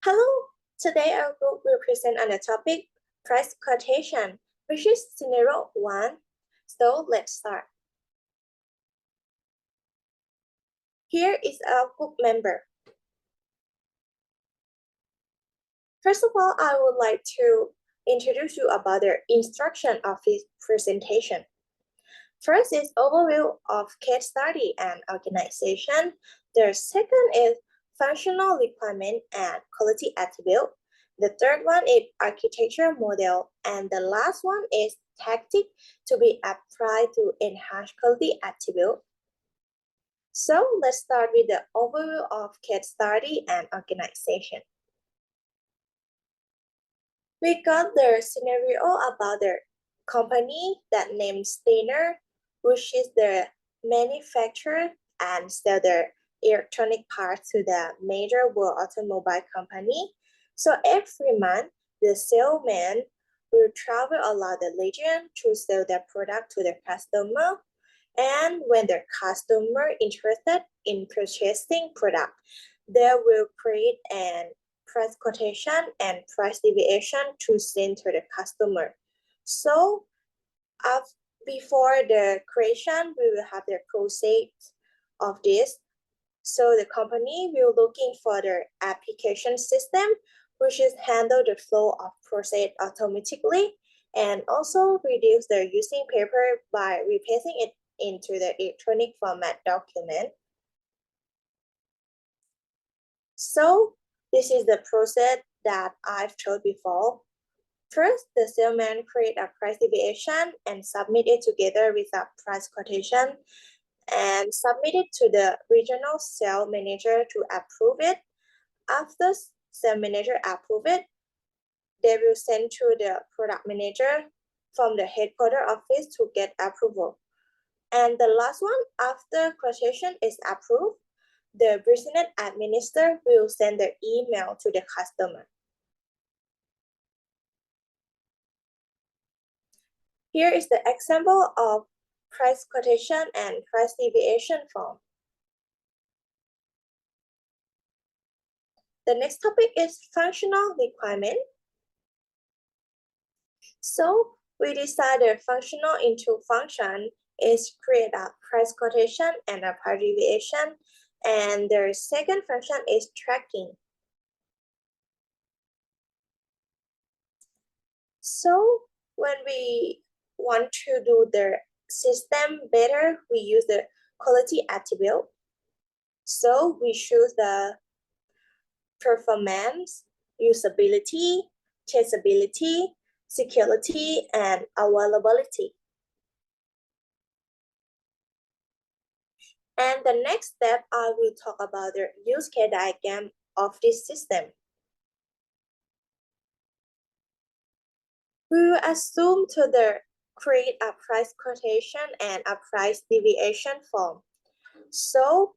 Hello, today our group will present on the topic price quotation, which is scenario 1. So let's start. Here is our group member. First of all, I would like to introduce you about the instruction of this presentation. First is overview of case study and organization. The second is functional requirement and quality attribute. The third one is architecture model. And the last one is tactic to be applied to enhance quality attribute. So let's start with the overview of case study and organization. We got the scenario about the company that named Steiner, which is the manufacturer and sell the electronic parts to the major world automobile company. So every month, the salesman will travel around the region to sell their product to the customer. And when the customer interested in purchasing product, they will create an price quotation and price deviation to send to the customer. So before the creation, we will have the process of this. So the company will looking for the application system, which is handle the flow of process automatically, and also reduce the using paper by replacing it into the electronic format document. So this is the process that I've told before. First, the salesman create a price deviation and submit it together with a price quotation and submit it to the regional sales manager to approve it. After sales manager approve it, they will send to the product manager from the headquarter office to get approval. And the last one, after quotation is approved, the business administrator will send the email to the customer. Here is the example of price quotation and price deviation form. The next topic is functional requirement. So we decided functional into function is create a price quotation and a price deviation. And the second function is tracking. So when we want to do the system better, we use the quality attribute. So we choose the performance, usability, testability, security, and availability. And the next step, I will talk about the use case diagram of this system. We will assume to create a price quotation and a price deviation form. So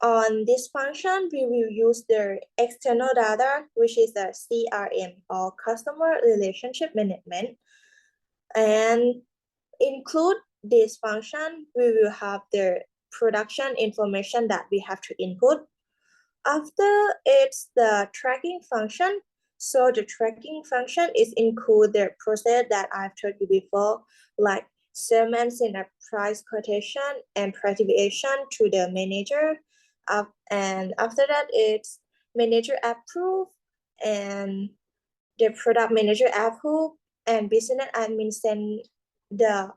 on this function, we will use the external data, which is the CRM or Customer Relationship Management. And include this function, we will have the production information that we have to input. After it's the tracking function. So the tracking function is include the process that I've told you before, like salesman send a price quotation and price deviation to the manager. And after that, it's manager approve and the product manager approve and business admin send the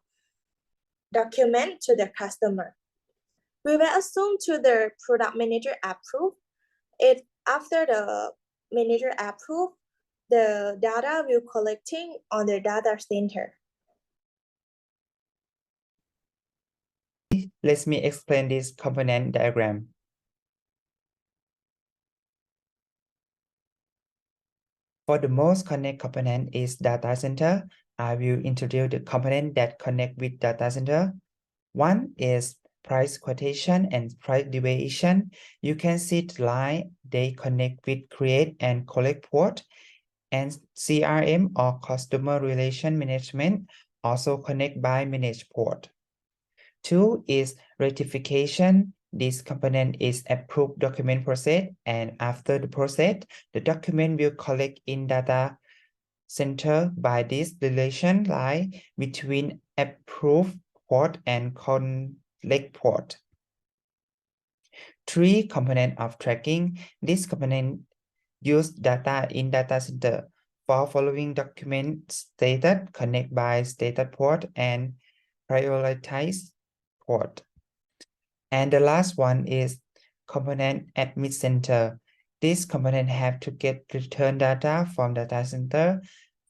document to the customer. We will assume to the product manager approve. If after the manager approve, the data will collecting on the data center. Let me explain this component diagram. For the most connect component is data center. I will introduce the component that connect with data center. One is price quotation and price deviation. You can see the line they connect with create and collect port, and CRM or customer relation management also connect by manage port. Two is rectification. this component is approved document process, and after the process, the document will collect in data center by this relation line between approved port and collect port. 3 component of tracking. This component use data in data center for following document status, connect by status port and prioritize port. And the last one is component admit center. This component have to get return data from data center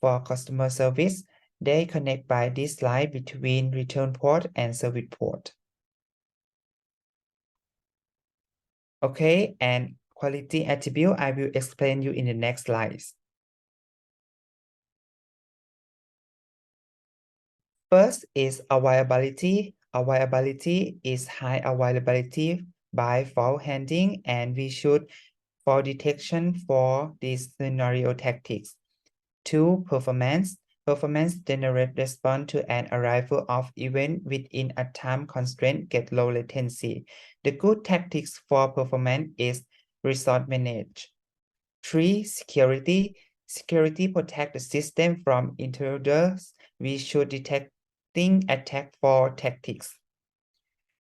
for customer service. They connect by this line between return port and service port. Okay, and quality attribute I will explain you in the next slides. First is availability. Availability is high availability by fault handling, and we should fault detection for this scenario tactics. 2. Performance. Performance generate response to an arrival of event within a time constraint get low latency. The good tactics for performance is resource manage. 3. Security. Security protect the system from intruders. We should detecting attack for tactics.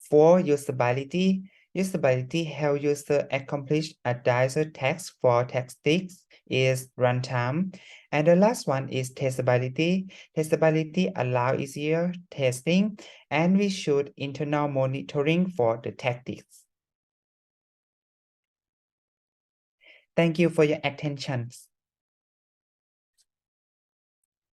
4. Usability. Usability help user accomplish a desired task for tactics is runtime. And the last one is testability. Testability allow easier testing, and we should internal monitoring for the tactics. Thank you for your attention.